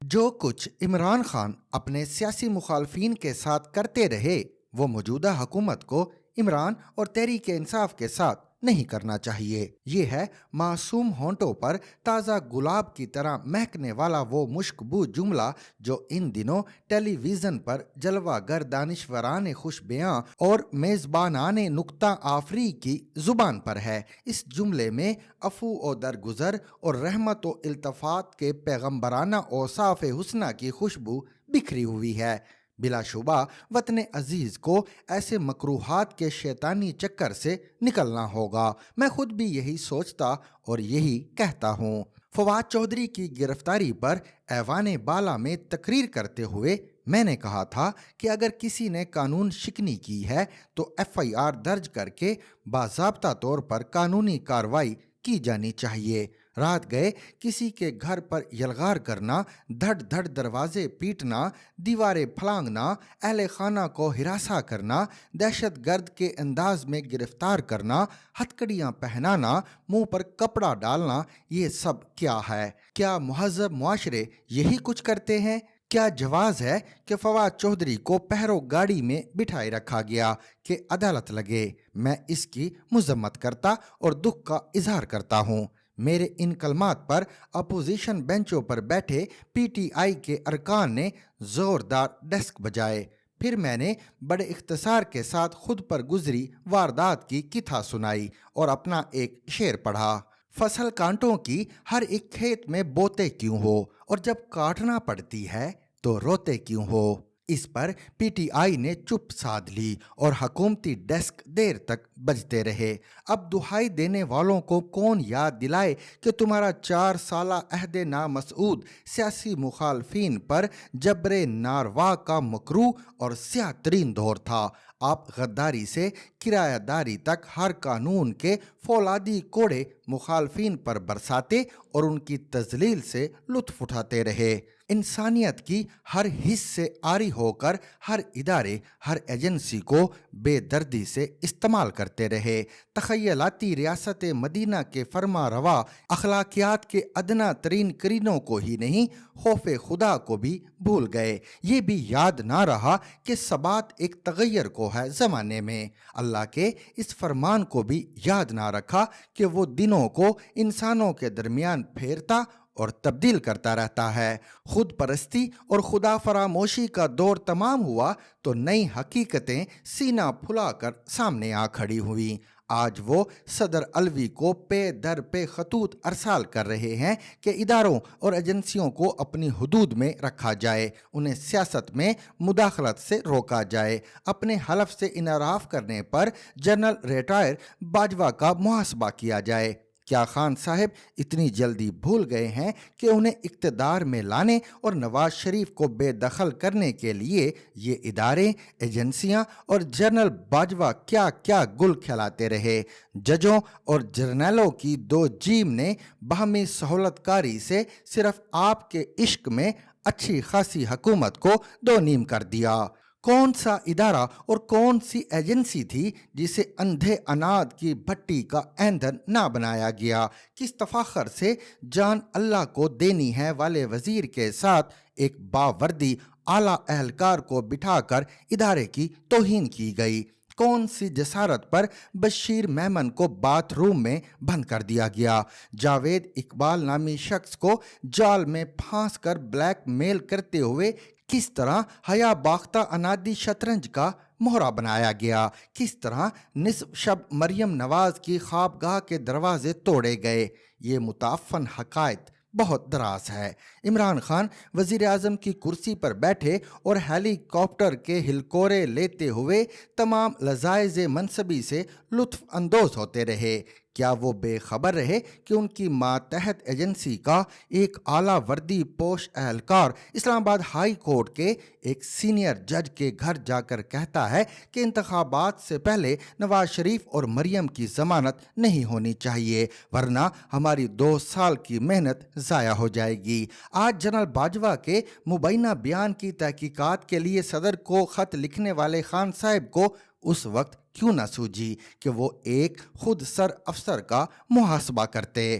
جو کچھ عمران خان اپنے سیاسی مخالفین کے ساتھ کرتے رہے وہ موجودہ حکومت کو عمران اور تحریک انصاف کے ساتھ نہیں کرنا چاہیے۔ یہ ہے معصوم ہونٹوں پر تازہ گلاب کی طرح مہکنے والا وہ مشکبو جملہ جو ان دنوں ٹیلی ویژن پر جلوہ گر دانشوران خوش بیاں اور میزبانان نکتہ آفری کی زبان پر ہے۔ اس جملے میں عفو و درگزر اور رحمت و التفات کے پیغمبرانہ اوصاف حسنہ کی خوشبو بکھری ہوئی ہے۔ بلا شبہ وطن عزیز کو ایسے مکروہات کے شیطانی چکر سے نکلنا ہوگا۔ میں خود بھی یہی سوچتا اور یہی کہتا ہوں۔ فواد چودھری کی گرفتاری پر ایوان بالا میں تقریر کرتے ہوئے میں نے کہا تھا کہ اگر کسی نے قانون شکنی کی ہے تو FIR درج کر کے باضابطہ طور پر قانونی کارروائی کی جانی چاہیے۔ رات گئے کسی کے گھر پر یلغار کرنا، دھڑ دھڑ دروازے پیٹنا، دیواریں پھلانگنا، اہل خانہ کو ہراساں کرنا، دہشت گرد کے انداز میں گرفتار کرنا، ہتھکڑیاں پہنانا، منہ پر کپڑا ڈالنا، یہ سب کیا ہے؟ کیا مہذب معاشرے یہی کچھ کرتے ہیں؟ کیا جواز ہے کہ فواد چودھری کو پہرو گاڑی میں بٹھائے رکھا گیا کہ عدالت لگے؟ میں اس کی مذمت کرتا اور دکھ کا اظہار کرتا ہوں۔ میرے ان کلمات پر اپوزیشن بینچوں پر بیٹھے PTI کے ارکان نے زوردار ڈسک بجائے۔ پھر میں نے بڑے اختصار کے ساتھ خود پر گزری واردات کی کتھا سنائی اور اپنا ایک شعر پڑھا۔ فصل کانٹوں کی ہر ایک کھیت میں بوتے کیوں ہو، اور جب کاٹنا پڑتی ہے تو روتے کیوں ہو؟ اس پر PTI نے چپ سادھ لی اور حکومتی ڈیسک دیر تک بجتے رہے۔ اب دہائی دینے والوں کو کون یاد دلائے کہ تمہارا 4 سالہ عہد نامسعود سیاسی مخالفین پر جبر ناروا کا مکروہ اور سیاہ ترین دور تھا۔ آپ غداری سے کرایہ داری تک ہر قانون کے فولادی کوڑے مخالفین پر برساتے اور ان کی تذلیل سے لطف اٹھاتے رہے۔ انسانیت کی ہر حص سے عاری ہو کر ہر ادارے، ہر ایجنسی کو بے دردی سے استعمال کرتے رہے۔ تخیلاتی ریاست مدینہ کے فرما روا اخلاقیات کے ادنا ترین کرینوں کو ہی نہیں، خوف خدا کو بھی بھول گئے۔ یہ بھی یاد نہ رہا کہ ثبات ایک تغیر کو ہے زمانے میں۔ اللہ کے اس فرمان کو بھی یاد نہ رکھا کہ وہ دنوں کو انسانوں کے درمیان پھیرتا اور تبدیل کرتا رہتا ہے۔ خود پرستی اور خدا فراموشی کا دور تمام ہوا تو نئی حقیقتیں سینہ پھلا کر سامنے آ کھڑی ہوئیں۔ آج وہ صدر علوی کو پے در پے خطوط ارسال کر رہے ہیں کہ اداروں اور ایجنسیوں کو اپنی حدود میں رکھا جائے، انہیں سیاست میں مداخلت سے روکا جائے۔ اپنے حلف سے انحراف کرنے پر جنرل ریٹائر باجوہ کا محاسبہ کیا جائے۔ کیا خان صاحب اتنی جلدی بھول گئے ہیں کہ انہیں اقتدار میں لانے اور نواز شریف کو بے دخل کرنے کے لیے یہ ادارے، ایجنسیاں اور جنرل باجوہ کیا کیا گل کھلاتے رہے؟ ججوں اور جرنیلوں کی 2 جیم نے باہمی سہولت کاری سے صرف آپ کے عشق میں اچھی خاصی حکومت کو 2 نیم کر دیا۔ کون سا ادارہ اور کون سی ایجنسی تھی جسے اندھے اناد کی بھٹی کا ایندھن نہ بنایا گیا؟ کس تفاخر سے جان اللہ کو دینی ہے والے وزیر کے ساتھ ایک باوردی اعلیٰ اہلکار کو بٹھا کر ادارے کی توہین کی گئی؟ کون سی جسارت پر بشیر میمن کو باتھ روم میں بند کر دیا گیا؟ جاوید اقبال نامی شخص کو جال میں پھانس کر بلیک میل کرتے ہوئے کس طرح حیا باختہ انادی شطرنج کا مہرہ بنایا گیا؟ کس طرح نصف شب مریم نواز کی خوابگاہ کے دروازے توڑے گئے؟ یہ متعفن حقائق بہت دراز ہے۔ عمران خان وزیر اعظم کی کرسی پر بیٹھے اور ہیلی کاپٹر کے ہلکورے لیتے ہوئے تمام لذائذ منصبی سے لطف اندوز ہوتے رہے۔ کیا وہ بے خبر رہے کہ ان کی ماتحت ایجنسی کا ایک اعلیٰ وردی پوش اہلکار اسلام آباد ہائی کورٹ کے ایک سینئر جج کے گھر جا کر کہتا ہے کہ انتخابات سے پہلے نواز شریف اور مریم کی ضمانت نہیں ہونی چاہیے ورنہ ہماری 2 سال کی محنت ضائع ہو جائے گی؟ آج جنرل باجوہ کے مبینہ بیان کی تحقیقات کے لیے صدر کو خط لکھنے والے خان صاحب کو اس وقت کیوں نہ سوجی کہ وہ ایک خود سر افسر کا محاسبہ کرتے؟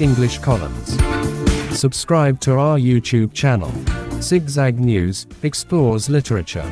English columns, subscribe to our YouTube channel. Zigzag News explores literature,